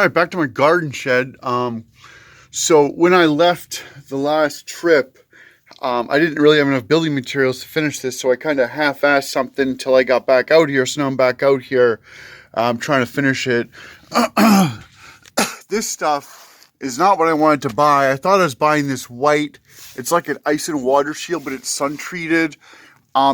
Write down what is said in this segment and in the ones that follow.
right, back to my garden shed. So when I left the last trip, I didn't really have enough building materials to finish this, so I kind of half-assed something until I got back out here. So now I'm back out here, trying to finish it. This stuff is not what I wanted to buy. I thought I was buying this white. It's like an ice and water shield, but it's sun treated.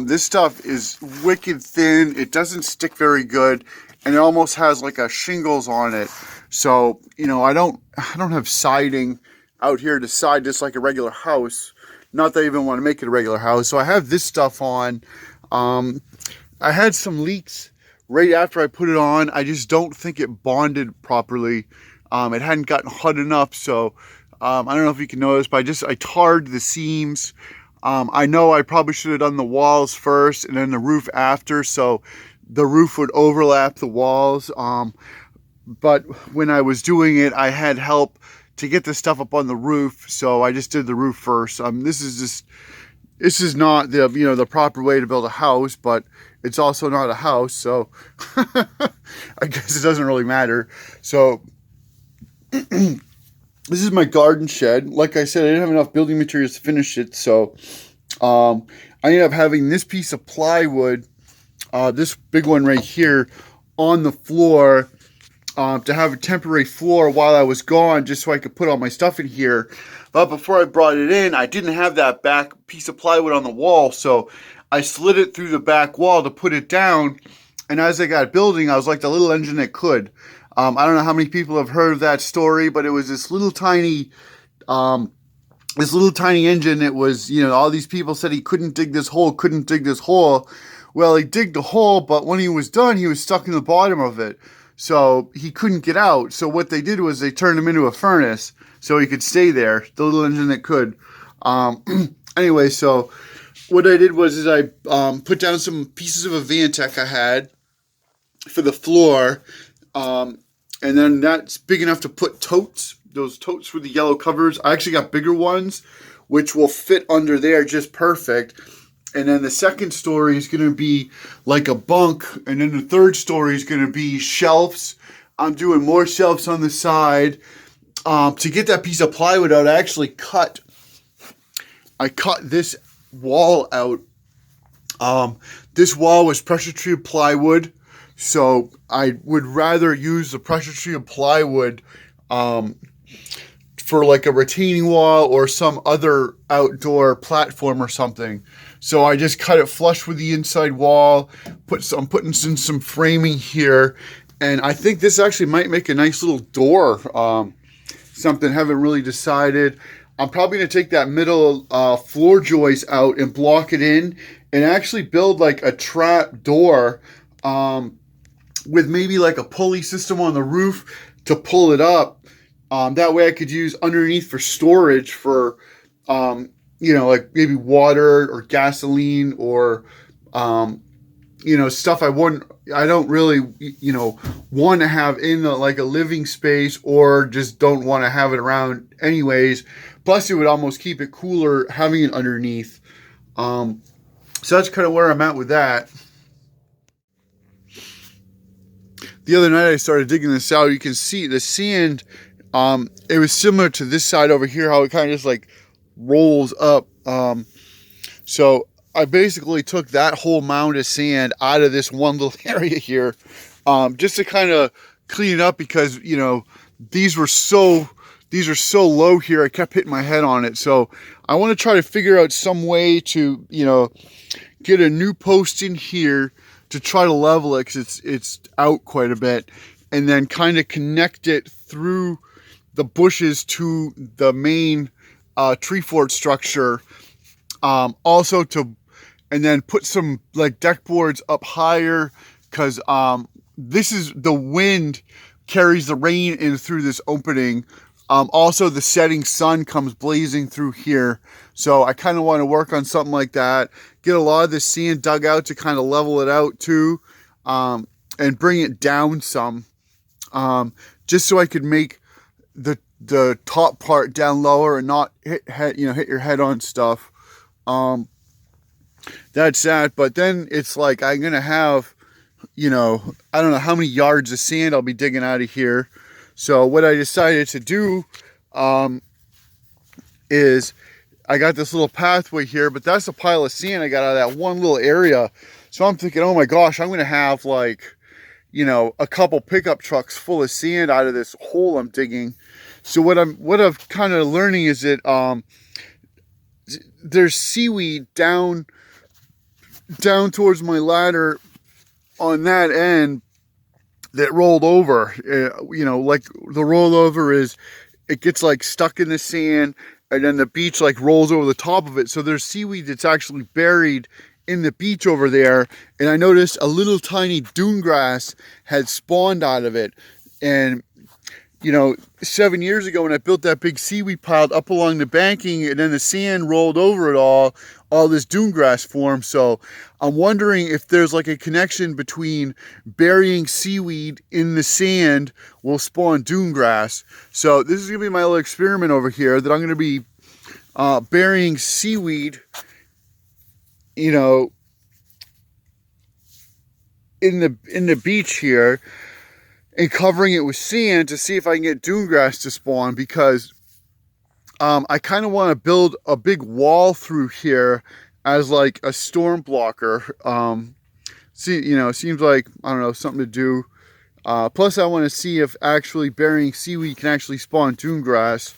This stuff is wicked thin. It doesn't stick very good, and it almost has like a shingles on it. So, you know, I don't have siding out here to side this like a regular house. Not that I even want to make it a regular house. So I have this stuff on. I had some leaks right after I put it on. I just don't think it bonded properly. It hadn't gotten hot enough. So I don't know if you can notice, but I tarred the seams. I know I probably should have done the walls first and then the roof after, so the roof would overlap the walls. But when I was doing it, I had help to get the stuff up on the roof, so I just did the roof first. This is not the proper way to build a house, but it's also not a house, so I guess it doesn't really matter. So this is my garden shed. Like I said, I didn't have enough building materials to finish it, so I ended up having this piece of plywood, this big one right here, on the floor, to have a temporary floor while I was gone, just so I could put all my stuff in here. But before I brought it in, I didn't have that back piece of plywood on the wall, so I slid it through the back wall to put it down. And as I got building, I was like the little engine that could. I don't know how many people have heard of that story, but it was this little tiny engine. It was, all these people said he couldn't dig this hole, Well, he digged the hole, but when he was done, he was stuck in the bottom of it. So he couldn't get out. So what they did was they turned him into a furnace so he could stay there, the little engine that could. Anyway, so what I did was I put down some pieces of Avantech I had for the floor. And then that's big enough to put totes. Those totes with the yellow covers. I actually got bigger ones, which will fit under there just perfect. And then the second story is going to be like a bunk. And then the third story is going to be shelves. I'm doing more shelves on the side. To get that piece of plywood out, I cut this wall out. This wall was pressure treated plywood. So I would rather use the pressure treated plywood for like a retaining wall or some other outdoor platform or something. So I just cut it flush with the inside wall. I'm putting in some framing here, and I think this actually might make a nice little door. Something, haven't really decided. I'm probably gonna take that middle floor joist out and block it in, and actually build like a trap door with maybe like a pulley system on the roof to pull it up. That way I could use underneath for storage for like maybe water or gasoline or, stuff I don't really, want to have in like a living space, or just don't want to have it around anyways. Plus it would almost keep it cooler having it underneath. So that's kind of where I'm at with that. The other night I started digging this out. You can see the sand, it was similar to this side over here, how it kind of just like rolls up. So I basically took that whole mound of sand out of this one little area here, just to kind of clean it up, because these are so low here. I kept hitting my head on it. So I want to try to figure out some way to get a new post in here to try to level it, because it's out quite a bit, and then kind of connect it through the bushes to the main tree fort structure. And then put some like deck boards up higher, because this is the wind carries the rain in through this opening. Also the setting sun comes blazing through here, so I kind of want to work on something like that. Get a lot of the sand dug out to kind of level it out too, and bring it down some, just so I could make the top part down lower and not hit your head on stuff. That's that. But then it's like I'm gonna have, I don't know how many yards of sand I'll be digging out of here. So what I decided to do is I got this little pathway here, but that's a pile of sand I got out of that one little area. So I'm thinking, oh my gosh, I'm gonna have like, you know, a couple pickup trucks full of sand out of this hole I'm digging. So what I'm kind of learning is that there's seaweed down towards my ladder on that end that rolled over. You know, like the rollover is it gets like stuck in the sand, and then the beach like rolls over the top of it. So there's seaweed that's actually buried in the beach over there. And I noticed a little tiny dunegrass had spawned out of it. And you know, 7 years ago when I built that big seaweed pile up along the banking, and then the sand rolled over it all this dunegrass formed. So I'm wondering if there's like a connection between burying seaweed in the sand will spawn dunegrass. So this is gonna be my little experiment over here that I'm gonna be burying seaweed, you know, in the beach here, and covering it with sand to see if I can get dunegrass to spawn, because I kind of want to build a big wall through here as like a storm blocker. See, you know, it seems like, I don't know, something to do. Plus I want to see if actually burying seaweed can actually spawn dunegrass.